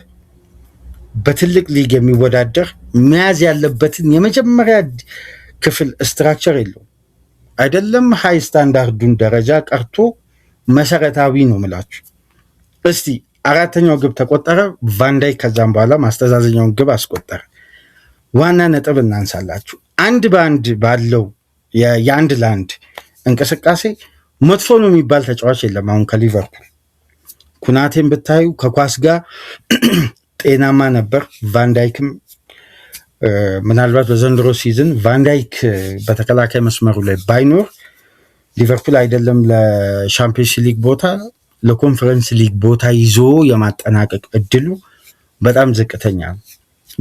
በትልቅ ሊግ የሚወዳደር መያዝ ያለበትን የመጀመሪያ ክፍል ስትራክቸር የለውም። አይደለም ሃይ ስታንዳርዱን ደረጃ ቀርቶ መሰረታዊ ነው ምላችሁ። እስቲ 4ኛው ግብ ተቆጠረ፣ ቫንዳይክ ከዛም በኋላ ማስተዛዘኛውን ግብ አስቆጠረ። ዋና ነጥብ እናንሳላችሁ። አንድ በአንድ ባለው የአንድ ለአንድ እንቅስቃሴ መጥፎ ነው የሚባል ተጫዋች የለም። አሁን ከሊቨርፑል ኩናቴን ብታዩ ከኳስ ጋር ጤናማ ነበር። ቫንዳይክም ምናልባት በዘንድሮ ሲዝን ቫንዳይክ በተከላካይ መስመሩ ላይ ባይኖር ሊቨርፑል አይደለም ለሻምፒዮንስ ሊግ ቦታ ለኮንፈረንስ ሊግ ቦታ ይዞ የማጠናቀቅ እድሉ በጣም ዝቅተኛ ነው።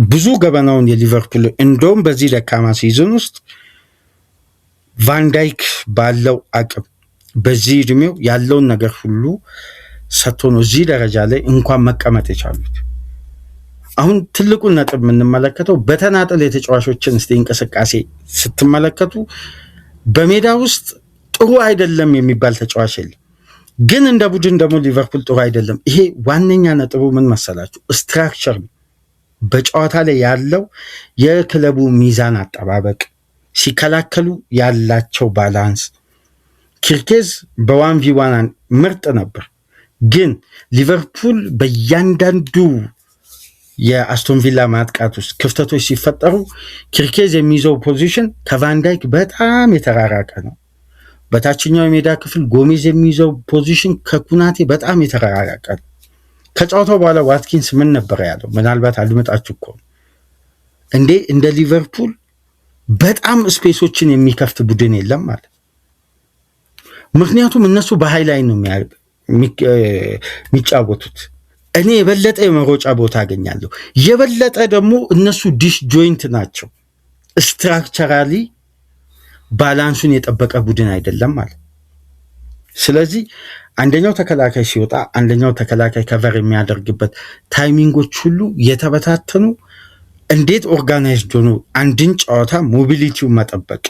ብዙ ገበናውን የሊቨርፑል እንደውም በዚህ ደካማ ሲዝን ውስጥ ቫንዳይክ ባለው አቅም በዚህ እድሜው ያለውን ነገር ሁሉ ሰጥቶ ነው እዚህ ደረጃ ላይ እንኳን መቀመጥ የቻሉት። አሁን ትልቁን ነጥብ የምንመለከተው በተናጠል የተጫዋቾችን እስቲ እንቅስቃሴ ስትመለከቱ በሜዳ ውስጥ ጥሩ አይደለም የሚባል ተጫዋች የለም። ግን እንደ ቡድን ደግሞ ሊቨርፑል ጥሩ አይደለም። ይሄ ዋነኛ ነጥቡ ምን መሰላችሁ? ስትራክቸር ነው። በጨዋታ ላይ ያለው የክለቡ ሚዛን አጠባበቅ፣ ሲከላከሉ ያላቸው ባላንስ። ኪርኬዝ በ1v1 ምርጥ ነበር። ግን ሊቨርፑል በእያንዳንዱ የአስቶን ቪላ ማጥቃት ውስጥ ክፍተቶች ሲፈጠሩ ኪርኬዝ የሚይዘው ፖዚሽን ከቫንዳይክ በጣም የተራራቀ ነው። በታችኛው የሜዳ ክፍል ጎሜዝ የሚይዘው ፖዚሽን ከኩናቴ በጣም የተራራቀ ነው። ከጨዋታው በኋላ ዋትኪንስ ምን ነበር ያለው? ምናልባት አድምጣችሁ እኮ እንደ ሊቨርፑል በጣም ስፔሶችን የሚከፍት ቡድን የለም ማለት። ምክንያቱም እነሱ በሃይ ላይ ነው የሚጫወቱት። እኔ የበለጠ የመሮጫ ቦታ አገኛለሁ። የበለጠ ደግሞ እነሱ ዲሽ ጆይንት ናቸው። ስትራክቸራሊ ባላንሱን የጠበቀ ቡድን አይደለም ማለት። ስለዚህ አንደኛው ተከላካይ ሲወጣ አንደኛው ተከላካይ ከቨር የሚያደርግበት ታይሚንጎች ሁሉ የተበታተኑ፣ እንዴት ኦርጋናይዝድ ሆኖ አንድን ጨዋታ ሞቢሊቲውን መጠበቅ፣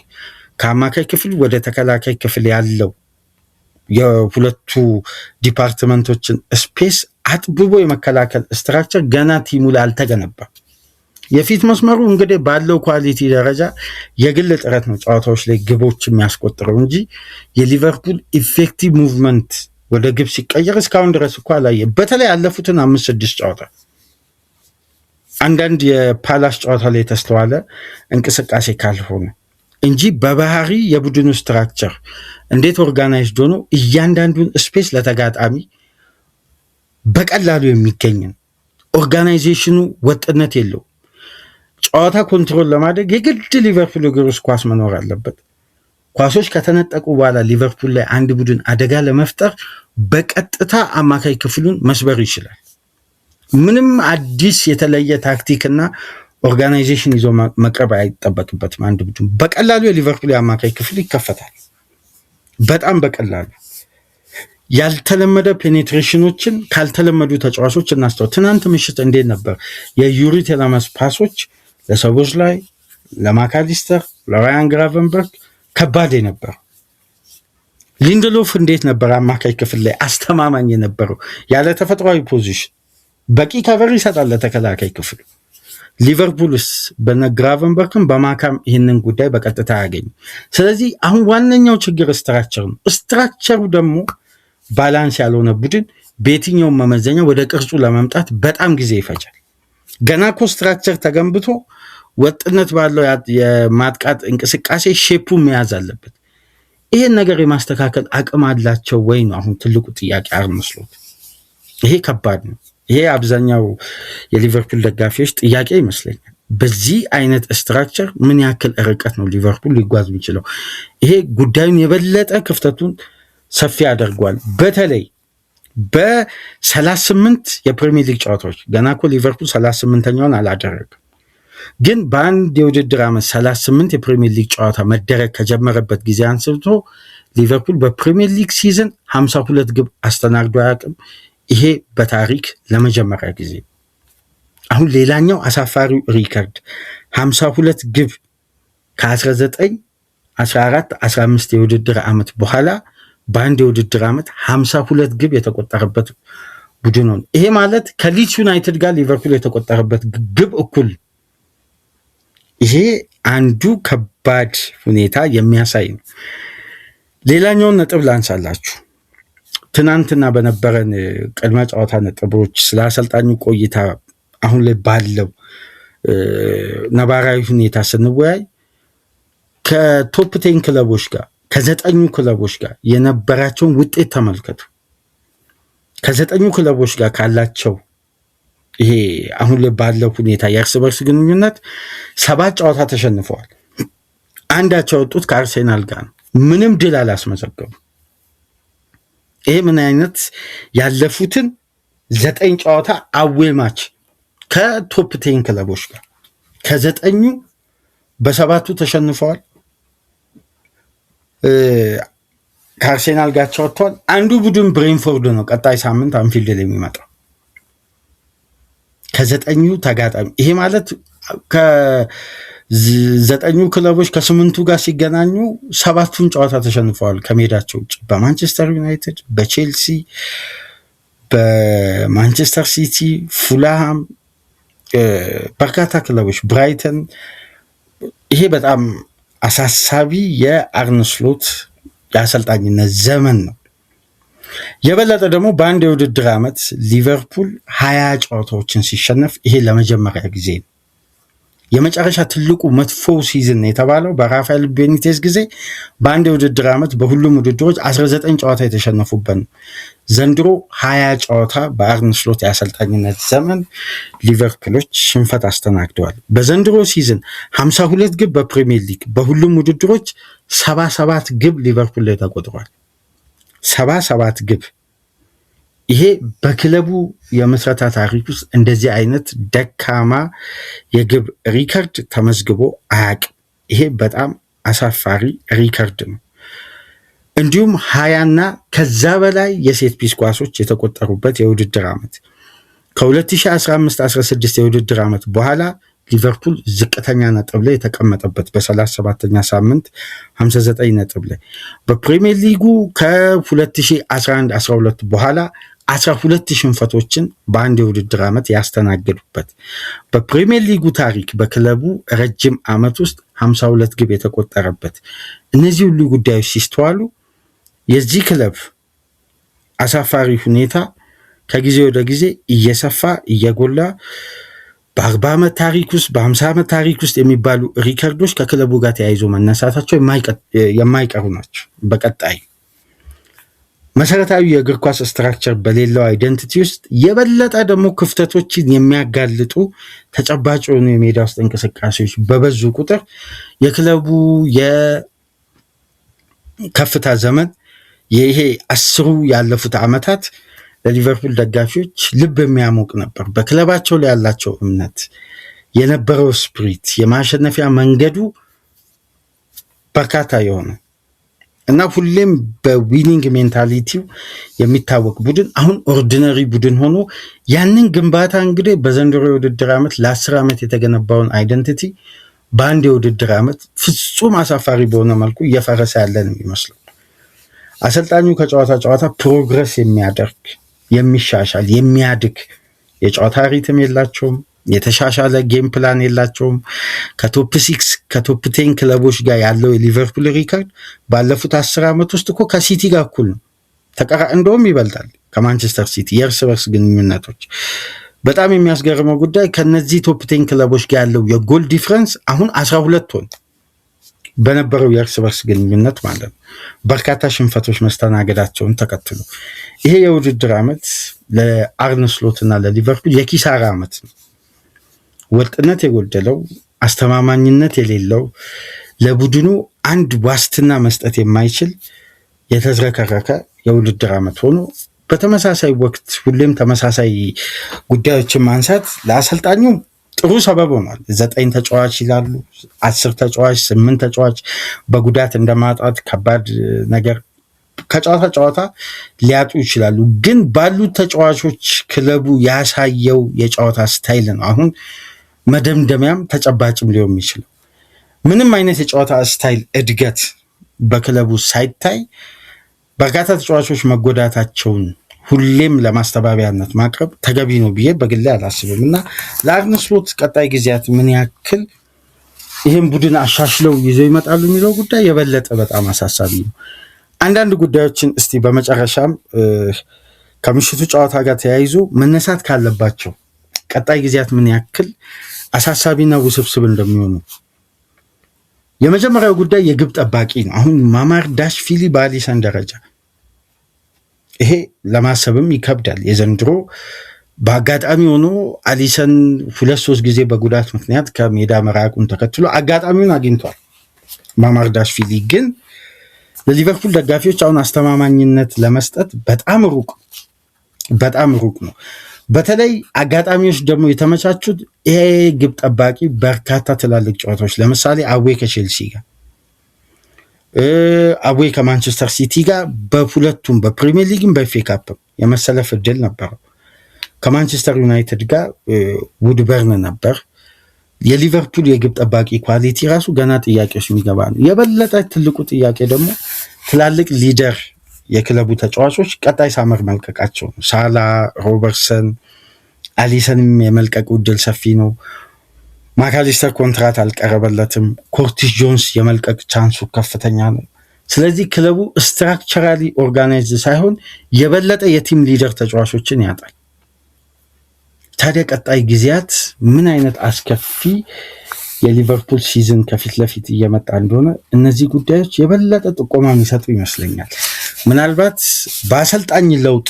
ከአማካይ ክፍል ወደ ተከላካይ ክፍል ያለው የሁለቱ ዲፓርትመንቶችን ስፔስ አጥብቦ የመከላከል ስትራክቸር ገና ቲሙ ላይ አልተገነባም። የፊት መስመሩ እንግዲህ ባለው ኳሊቲ ደረጃ የግል ጥረት ነው ጨዋታዎች ላይ ግቦች የሚያስቆጥረው እንጂ የሊቨርፑል ኢፌክቲቭ ሙቭመንት ወደ ግብ ሲቀየር እስካሁን ድረስ እኮ አላየ። በተለይ ያለፉትን 5-6 ጨዋታ አንዳንድ የፓላስ ጨዋታ ላይ የተስተዋለ እንቅስቃሴ ካልሆነ እንጂ በባህሪ የቡድኑ ስትራክቸር እንዴት ኦርጋናይዝድ ሆኖ እያንዳንዱን ስፔስ ለተጋጣሚ በቀላሉ የሚገኝ ነው። ኦርጋናይዜሽኑ ወጥነት የለው። ጨዋታ ኮንትሮል ለማድረግ የግድ ሊቨርፑል እግር ውስጥ ኳስ መኖር አለበት። ኳሶች ከተነጠቁ በኋላ ሊቨርፑል ላይ አንድ ቡድን አደጋ ለመፍጠር በቀጥታ አማካይ ክፍሉን መስበር ይችላል። ምንም አዲስ የተለየ ታክቲክና ኦርጋናይዜሽን ይዞ መቅረብ አይጠበቅበትም። አንድ ቡድን በቀላሉ የሊቨርፑል የአማካይ ክፍል ይከፈታል። በጣም በቀላሉ ያልተለመደ ፔኔትሬሽኖችን ካልተለመዱ ተጫዋቾች እናስተው። ትናንት ምሽት እንዴት ነበር የዩሪ ቴለመስ ፓሶች ለሰዎች ላይ ለማካሊስተር ለራያን ግራቨንበርግ ከባድ ነበር። ሊንደሎፍ እንዴት ነበር አማካይ ክፍል ላይ አስተማማኝ የነበረው ያለ ተፈጥሯዊ ፖዚሽን በቂ ከቨር ይሰጣል ለተከላካይ ክፍል። ሊቨርፑልስ በነግራቨንበርግም በማካም ይህንን ጉዳይ በቀጥታ ያገኝ። ስለዚህ አሁን ዋነኛው ችግር ስትራክቸር ነው። ስትራክቸሩ ደግሞ ባላንስ ያልሆነ ቡድን በየትኛውም መመዘኛ ወደ ቅርጹ ለመምጣት በጣም ጊዜ ይፈጃል። ገና እኮ ስትራክቸር ተገንብቶ ወጥነት ባለው የማጥቃት እንቅስቃሴ ሼፑ መያዝ አለበት። ይሄን ነገር የማስተካከል አቅም አላቸው ወይ ነው አሁን ትልቁ ጥያቄ አርመስሎት። ይሄ ከባድ ነው። ይሄ አብዛኛው የሊቨርፑል ደጋፊዎች ጥያቄ ይመስለኛል። በዚህ አይነት ስትራክቸር ምን ያክል ርቀት ነው ሊቨርፑል ሊጓዝ የሚችለው? ይሄ ጉዳዩን የበለጠ ክፍተቱን ሰፊ ያደርጓል። በተለይ በ38 የፕሪሚየር ሊግ ጨዋታዎች ገና እኮ ሊቨርፑል 38ኛውን አላደረገም፣ ግን በአንድ የውድድር ዓመት 38 የፕሪሚየር ሊግ ጨዋታ መደረግ ከጀመረበት ጊዜ አንስቶ ሊቨርፑል በፕሪሚየር ሊግ ሲዝን 52 ግብ አስተናግዶ አያውቅም። ይሄ በታሪክ ለመጀመሪያ ጊዜ። አሁን ሌላኛው አሳፋሪው ሪከርድ 52 ግብ ከ19 14 15 የውድድር ዓመት በኋላ በአንድ የውድድር ዓመት 52 ግብ የተቆጠረበት ቡድን ነው። ይሄ ማለት ከሊድስ ዩናይትድ ጋር ሊቨርፑል የተቆጠረበት ግብ እኩል። ይሄ አንዱ ከባድ ሁኔታ የሚያሳይ ነው። ሌላኛውን ነጥብ ላንሳላችሁ። ትናንትና በነበረን ቅድመ ጨዋታ ነጥቦች ስለ አሰልጣኙ ቆይታ አሁን ላይ ባለው ነባራዊ ሁኔታ ስንወያይ ከቶፕ 10 ክለቦች ጋር ከ9 ክለቦች ጋር የነበራቸውን ውጤት ተመልከቱ። ከ9 ክለቦች ጋር ካላቸው ይሄ አሁን ላይ ባለው ሁኔታ የእርስ በርስ ግንኙነት 7 ጨዋታ ተሸንፈዋል። አንዳቸው ወጡት ከአርሴናል ጋር ነው። ምንም ድል አላስመዘገቡ። ይሄ ምን አይነት ያለፉትን 9 ጨዋታ አዌ ማች ከቶፕ 10 ክለቦች ጋር ከ9 በ7ቱ ተሸንፈዋል። ከአርሴናል ጋር ተጫውተዋል። አንዱ ቡድን ብሬንፎርድ ነው ቀጣይ ሳምንት አንፊልድ ላይ የሚመጣው ከ9 ተጋጣሚ። ይሄ ማለት ከ9 ክለቦች ከ8ቱ ጋር ሲገናኙ 7ቱን ጨዋታ ተሸንፈዋል ከሜዳቸው ውጭ። በማንቸስተር ዩናይትድ፣ በቼልሲ፣ በማንቸስተር ሲቲ፣ ፉልሃም፣ በርካታ ክለቦች ብራይተን። ይሄ በጣም አሳሳቢ የአርነ ስሎት የአሰልጣኝነት ዘመን ነው። የበለጠ ደግሞ በአንድ የውድድር ዓመት ሊቨርፑል 20 ጨዋታዎችን ሲሸነፍ ይሄ ለመጀመሪያ ጊዜ ነው። የመጨረሻ ትልቁ መጥፎ ሲዝን የተባለው በራፋኤል ቤኒቴዝ ጊዜ በአንድ የውድድር ዓመት በሁሉም ውድድሮች 19 ጨዋታ የተሸነፉበት ነው። ዘንድሮ 20 ጨዋታ በአርነ ስሎት የአሰልጣኝነት ዘመን ሊቨርፑሎች ሽንፈት አስተናግደዋል። በዘንድሮ ሲዝን 52 ግብ በፕሪሚየር ሊግ በሁሉም ውድድሮች 77 ግብ ሊቨርፑል ላይ ተቆጥሯል። 77 ግብ። ይሄ በክለቡ የምስረታ ታሪክ ውስጥ እንደዚህ አይነት ደካማ የግብ ሪከርድ ተመዝግቦ አያውቅም። ይሄ በጣም አሳፋሪ ሪከርድ ነው። እንዲሁም 20ና ከዛ በላይ የሴት ፒስ ኳሶች የተቆጠሩበት የውድድር ዓመት ከ2015-16 የውድድር ዓመት በኋላ ሊቨርፑል ዝቅተኛ ነጥብ ላይ የተቀመጠበት በ37ኛ ሳምንት 59 ነጥብ ላይ በፕሪሚየር ሊጉ ከ2011-12 በኋላ 12 ሽንፈቶችን በአንድ የውድድር ዓመት ያስተናገዱበት በፕሪሚየር ሊጉ ታሪክ በክለቡ ረጅም ዓመት ውስጥ 52 ግብ የተቆጠረበት እነዚህ ሁሉ ጉዳዮች ሲስተዋሉ የዚህ ክለብ አሳፋሪ ሁኔታ ከጊዜ ወደ ጊዜ እየሰፋ እየጎላ በ40 ዓመት ታሪክ ውስጥ በ50 ዓመት ታሪክ ውስጥ የሚባሉ ሪከርዶች ከክለቡ ጋር ተያይዞ መነሳታቸው የማይቀሩ ናቸው። በቀጣይ መሰረታዊ የእግር ኳስ ስትራክቸር በሌለው አይደንቲቲ ውስጥ የበለጠ ደግሞ ክፍተቶችን የሚያጋልጡ ተጨባጭ የሆኑ የሜዳ ውስጥ እንቅስቃሴዎች በበዙ ቁጥር የክለቡ የከፍታ ዘመን ይሄ 10 ያለፉት ዓመታት ለሊቨርፑል ደጋፊዎች ልብ የሚያሞቅ ነበር። በክለባቸው ላይ ያላቸው እምነት፣ የነበረው ስፕሪት፣ የማሸነፊያ መንገዱ በርካታ የሆነ እና ሁሌም በዊኒንግ ሜንታሊቲው የሚታወቅ ቡድን አሁን ኦርዲነሪ ቡድን ሆኖ ያንን ግንባታ እንግዲህ በዘንድሮ የውድድር ዓመት ለ10 ዓመት የተገነባውን አይደንቲቲ በአንድ የውድድር ዓመት ፍጹም አሳፋሪ በሆነ መልኩ እየፈረሰ ያለ ነው የሚመስለው። አሰልጣኙ ከጨዋታ ጨዋታ ፕሮግረስ የሚያደርግ የሚሻሻል የሚያድግ የጨዋታ ሪትም የላቸውም። የተሻሻለ ጌም ፕላን የላቸውም። ከቶፕ 6 ከቶፕ 10 ክለቦች ጋር ያለው የሊቨርፑል ሪከርድ ባለፉት 10 ዓመት ውስጥ እኮ ከሲቲ ጋር እኩል ነው። እንደውም ይበልጣል ከማንቸስተር ሲቲ የእርስ በርስ ግንኙነቶች። በጣም የሚያስገርመው ጉዳይ ከነዚህ ቶፕ 10 ክለቦች ጋር ያለው የጎል ዲፍረንስ አሁን 12 ሆነ። በነበረው የእርስ በርስ ግንኙነት ማለት ነው። በርካታ ሽንፈቶች መስተናገዳቸውን ተከትሎ ይሄ የውድድር ዓመት ለአርነ ስሎት እና ለሊቨርፑል የኪሳራ ዓመት ነው። ወጥነት የጎደለው አስተማማኝነት የሌለው ለቡድኑ አንድ ዋስትና መስጠት የማይችል የተዝረከረከ የውድድር ዓመት ሆኖ በተመሳሳይ ወቅት ሁሌም ተመሳሳይ ጉዳዮችን ማንሳት ለአሰልጣኙ ጥሩ ሰበብ ሆኗል። 9 ተጫዋች ይላሉ፣ 10 ተጫዋች፣ 8 ተጫዋች በጉዳት እንደማጣት ከባድ ነገር ከጨዋታ ጨዋታ ሊያጡ ይችላሉ። ግን ባሉት ተጫዋቾች ክለቡ ያሳየው የጨዋታ ስታይል ነው አሁን መደምደሚያም ተጨባጭም ሊሆን የሚችለው። ምንም አይነት የጨዋታ ስታይል እድገት በክለቡ ሳይታይ በርካታ ተጫዋቾች መጎዳታቸውን ሁሌም ለማስተባበያነት ማቅረብ ተገቢ ነው ብዬ በግሌ አላስብም እና ለአርነ ስሎት ቀጣይ ጊዜያት ምን ያክል ይህን ቡድን አሻሽለው ይዘው ይመጣሉ የሚለው ጉዳይ የበለጠ በጣም አሳሳቢ ነው። አንዳንድ ጉዳዮችን እስቲ በመጨረሻም ከምሽቱ ጨዋታ ጋር ተያይዞ መነሳት ካለባቸው ቀጣይ ጊዜያት ምን ያክል አሳሳቢና ውስብስብ እንደሚሆኑ የመጀመሪያው ጉዳይ የግብ ጠባቂ ነው። አሁን ማማርዳሽቪሊ በአሊሰን ደረጃ ይሄ ለማሰብም ይከብዳል። የዘንድሮ በአጋጣሚ ሆኖ አሊሰን 2-3 ጊዜ በጉዳት ምክንያት ከሜዳ መራቁን ተከትሎ አጋጣሚውን አግኝቷል። ማማርዳሽቪሊ ግን ለሊቨርፑል ደጋፊዎች አሁን አስተማማኝነት ለመስጠት በጣም ሩቅ ነው። በተለይ አጋጣሚዎች ደግሞ የተመቻቹት ይሄ ግብ ጠባቂ በርካታ ትላልቅ ጨዋታዎች ለምሳሌ አዌ ከቼልሲ ጋር አዌ ከማንቸስተር ሲቲ ጋር በሁለቱም በፕሪሚየር ሊግም በኤፍኤ ካፕም የመሰለፍ እድል ነበረው። ከማንቸስተር ዩናይትድ ጋር ውድበርን ነበር። የሊቨርፑል የግብ ጠባቂ ኳሊቲ ራሱ ገና ጥያቄዎች የሚገባ ነው። የበለጠ ትልቁ ጥያቄ ደግሞ ትላልቅ ሊደር የክለቡ ተጫዋቾች ቀጣይ ሳመር መልቀቃቸው ነው። ሳላ፣ ሮበርትሰን፣ አሊሰንም የመልቀቁ እድል ሰፊ ነው። ማካሊስተር ኮንትራት አልቀረበለትም። ኮርቲስ ጆንስ የመልቀቅ ቻንሱ ከፍተኛ ነው። ስለዚህ ክለቡ ስትራክቸራሊ ኦርጋናይዝድ ሳይሆን የበለጠ የቲም ሊደር ተጫዋቾችን ያጣል። ታዲያ ቀጣይ ጊዜያት ምን አይነት አስከፊ የሊቨርፑል ሲዝን ከፊት ለፊት እየመጣ እንደሆነ እነዚህ ጉዳዮች የበለጠ ጥቆማ የሚሰጡ ይመስለኛል። ምናልባት በአሰልጣኝ ለውጥ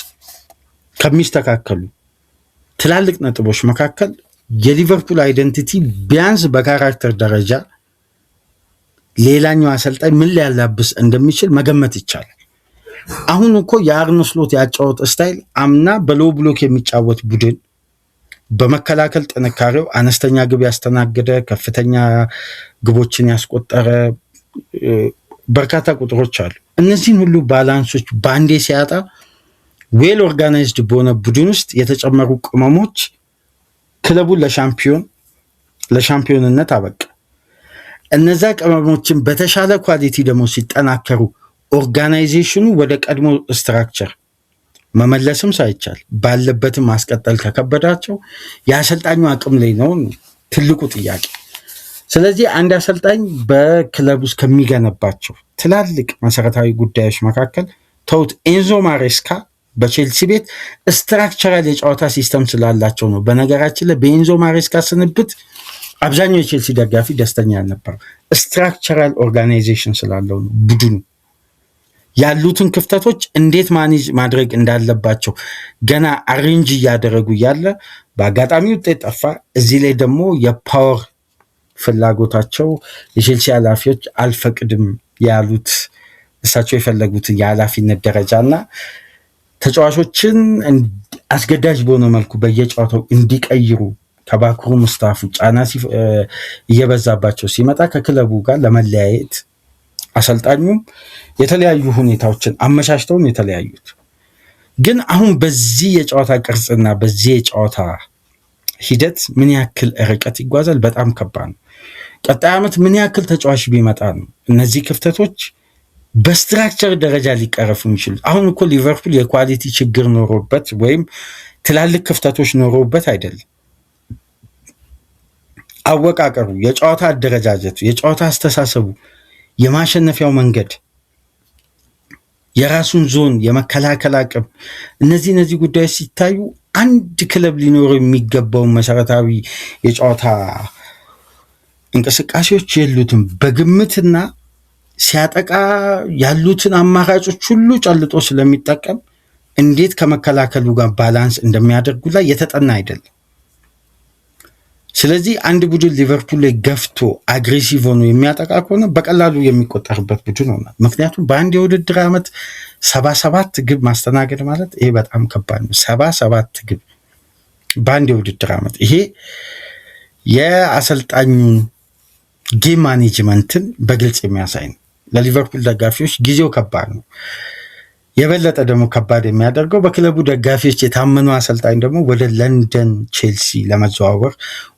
ከሚስተካከሉ ትላልቅ ነጥቦች መካከል የሊቨርፑል አይደንቲቲ ቢያንስ በካራክተር ደረጃ ሌላኛው አሰልጣኝ ምን ሊያላብስ እንደሚችል መገመት ይቻላል። አሁን እኮ የአርነ ስሎት ያጫወት ስታይል አምና በሎ ብሎክ የሚጫወት ቡድን በመከላከል ጥንካሬው አነስተኛ ግብ ያስተናገደ ከፍተኛ ግቦችን ያስቆጠረ በርካታ ቁጥሮች አሉ። እነዚህን ሁሉ ባላንሶች ባንዴ ሲያጣ ዌል ኦርጋናይዝድ በሆነ ቡድን ውስጥ የተጨመሩ ቅመሞች ክለቡን ለሻምፒዮንነት አበቃ። እነዛ ቅመሞችን በተሻለ ኳሊቲ ደግሞ ሲጠናከሩ ኦርጋናይዜሽኑ ወደ ቀድሞ ስትራክቸር መመለስም ሳይቻል ባለበትም ማስቀጠል ከከበዳቸው የአሰልጣኙ አቅም ላይ ነው ትልቁ ጥያቄ። ስለዚህ አንድ አሰልጣኝ በክለብ ውስጥ ከሚገነባቸው ትላልቅ መሰረታዊ ጉዳዮች መካከል ተውት ኤንዞ ማሬስካ በቼልሲ ቤት ስትራክቸራል የጨዋታ ሲስተም ስላላቸው ነው። በነገራችን ላይ በኤንዞ ማሬስካ ስንብት አብዛኛው የቼልሲ ደጋፊ ደስተኛ አልነበረም። ስትራክቸራል ኦርጋናይዜሽን ስላለው ነው። ቡድኑ ያሉትን ክፍተቶች እንዴት ማኔጅ ማድረግ እንዳለባቸው ገና አሬንጅ እያደረጉ ያለ በአጋጣሚ ውጤት ጠፋ። እዚህ ላይ ደግሞ የፓወር ፍላጎታቸው የቼልሲ ኃላፊዎች አልፈቅድም ያሉት እሳቸው የፈለጉትን የኃላፊነት ደረጃና ተጫዋቾችን አስገዳጅ በሆነ መልኩ በየጨዋታው እንዲቀይሩ ከባክሩም ስታፉ ጫና እየበዛባቸው ሲመጣ ከክለቡ ጋር ለመለያየት አሰልጣኙም የተለያዩ ሁኔታዎችን አመቻችተውን የተለያዩት። ግን አሁን በዚህ የጨዋታ ቅርጽና በዚህ የጨዋታ ሂደት ምን ያክል ርቀት ይጓዛል? በጣም ከባድ ነው። ቀጣይ ዓመት ምን ያክል ተጫዋች ቢመጣ ነው እነዚህ ክፍተቶች በስትራክቸር ደረጃ ሊቀረፉ የሚችሉት? አሁን እኮ ሊቨርፑል የኳሊቲ ችግር ኖሮበት ወይም ትላልቅ ክፍተቶች ኖሮበት አይደለም። አወቃቀሩ፣ የጨዋታ አደረጃጀቱ፣ የጨዋታ አስተሳሰቡ፣ የማሸነፊያው መንገድ፣ የራሱን ዞን የመከላከል አቅም፣ እነዚህ ጉዳዮች ሲታዩ አንድ ክለብ ሊኖረው የሚገባውን መሰረታዊ የጨዋታ እንቅስቃሴዎች የሉትም። በግምትና ሲያጠቃ ያሉትን አማራጮች ሁሉ ጨልጦ ስለሚጠቀም እንዴት ከመከላከሉ ጋር ባላንስ እንደሚያደርጉ ላይ የተጠና አይደለም። ስለዚህ አንድ ቡድን ሊቨርፑል ላይ ገፍቶ አግሬሲቭ ሆኖ የሚያጠቃ ከሆነ በቀላሉ የሚቆጠርበት ቡድን ሆናል። ምክንያቱም በአንድ የውድድር ዓመት 77 ግብ ማስተናገድ ማለት ይሄ በጣም ከባድ ነው። 77 ግብ በአንድ የውድድር ዓመት፣ ይሄ የአሰልጣኙን ጌም ማኔጅመንትን በግልጽ የሚያሳይ ነው። ለሊቨርፑል ደጋፊዎች ጊዜው ከባድ ነው። የበለጠ ደግሞ ከባድ የሚያደርገው በክለቡ ደጋፊዎች የታመኑ አሰልጣኝ ደግሞ ወደ ለንደን ቼልሲ ለመዘዋወር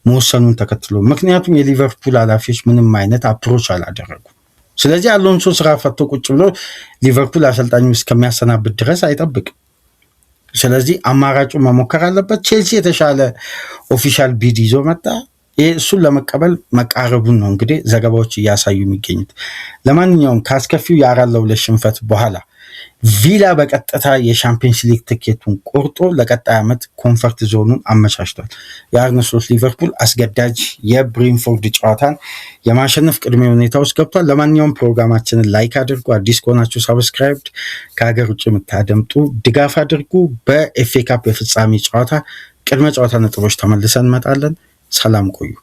መወሰኑን ተከትሎ፣ ምክንያቱም የሊቨርፑል ኃላፊዎች ምንም አይነት አፕሮች አላደረጉም። ስለዚህ አሎንሶ ስራ ፈቶ ቁጭ ብሎ ሊቨርፑል አሰልጣኙ እስከሚያሰናብት ድረስ አይጠብቅም። ስለዚህ አማራጩ መሞከር አለበት። ቼልሲ የተሻለ ኦፊሻል ቢድ ይዞ መጣ። እሱን ለመቀበል መቃረቡን ነው እንግዲህ ዘገባዎች እያሳዩ የሚገኙት። ለማንኛውም ከአስከፊው የ4-2 ሽንፈት በኋላ ቪላ በቀጥታ የሻምፒየንስ ሊግ ትኬቱን ቆርጦ ለቀጣይ ዓመት ኮንፈርት ዞኑን አመቻችቷል። የአርነ ስሎት ሊቨርፑል አስገዳጅ የብሬንፎርድ ጨዋታን የማሸነፍ ቅድመ ሁኔታ ውስጥ ገብቷል። ለማንኛውም ፕሮግራማችንን ላይክ አድርጉ። አዲስ ከሆናችሁ ሰብስክራይብድ፣ ከሀገር ውጭ የምታደምጡ ድጋፍ አድርጉ። በኤፍኤ ካፕ የፍጻሜ ጨዋታ ቅድመ ጨዋታ ነጥቦች ተመልሰን እንመጣለን። ሰላም ቆዩ።